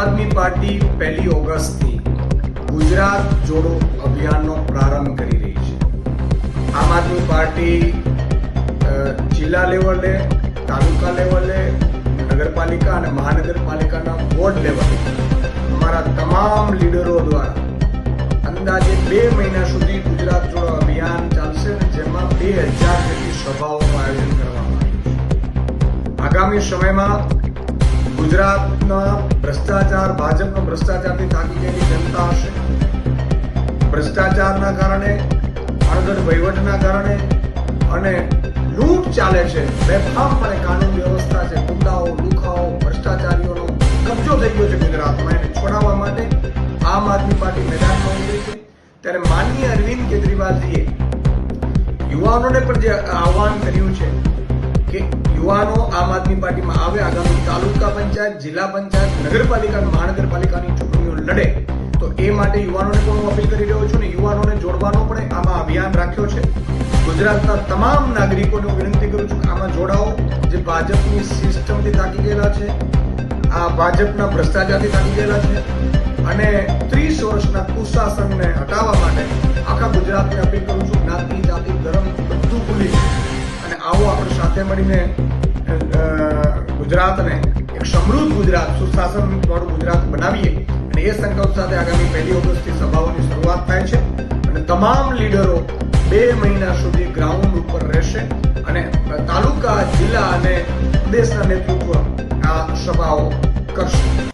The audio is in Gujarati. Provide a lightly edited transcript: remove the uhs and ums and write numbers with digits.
આદમી પાર્ટી 1 ઓગસ્ટથી ગુજરાત જોડો અભિયાનનો પ્રારંભ કરી રહી છે. આમ આદમી પાર્ટી જિલ્લા લેવલે, તાલુકા લેવલે, નગરપાલિકા અને મહાનગરપાલિકાના વોર્ડ લેવલે અમારા તમામ લીડરો દ્વારા અંદાજે 2 મહિના સુધી ગુજરાત જોડો અભિયાન ચાલશે, જેમાં 2000 જેટલી સભાઓનું આયોજન કરવામાં આવ્યું છે. આગામી સમયમાં ગુજરાતના ભ્રષ્ટાચાર, ભાજપનો ભ્રષ્ટાચારથી થાકી ગયેલી જનતા હશે. ભ્રષ્ટાચારના કારણે, અણઘડ વહીવટના કારણે અને લૂંટ ચાલે છે, બેફામપણે કાનૂન વ્યવસ્થા છે, ગુંડાઓ, લુખાઓ, ભ્રષ્ટાચારીઓનો કબજો થઈ ગયો છે ગુજરાતમાં. એને છોડાવવા માટે આમ આદમી પાર્ટી મેદાનમાં ઉતરી છે. ત્યારે માનનીય અરવિંદ કેજરીવાલજીએ યુવાનોને પણ જે આહવાન કર્યું છે કે યુવાનો આમ આદમી પાર્ટીમાં આવે, આગામી તાલુકા પંચાયત, જિલ્લા પંચાયત, નગરપાલિકા અને મહાનગરપાલિકાની ચૂંટણીઓ લડે. તો એ માટે યુવાનોને પણ હું અપીલ કરી રહ્યો છું ને યુવાનોને જોડવાનો પણ આમાં અભિયાન રાખ્યો છે. ગુજરાતના તમામ નાગરિકોને હું વિનંતી કરું છું કે આમાં જોડાઓ. જે ભાજપની સિસ્ટમથી થાકી ગયેલા છે, આ ભાજપના ભ્રષ્ટાચારથી થાકી ગયેલા છે અને 30 વર્ષના કુશાસનને હટાવવા માટે આખા ગુજરાતને અપીલ કરું છું. જ્ઞાતિ, જાતિ, ધર્મ બધું ભૂલી અને આવો આપણે સાથે મળીને ગુજરાતને એક સમૃદ્ધ ગુજરાત, સુશાસન વાળું ગુજરાત બનાવીએ. અને એ સંકલ્પ સાથે આગામી 1 ઓગસ્ટથી સભાઓની શરૂઆત થાય છે અને તમામ લીડરો 2 મહિના સુધી ગ્રાઉન્ડ ઉપર રહેશે અને તાલુકા, જિલ્લા અને દેશના નેતૃત્વ આ સભાઓ કરશે.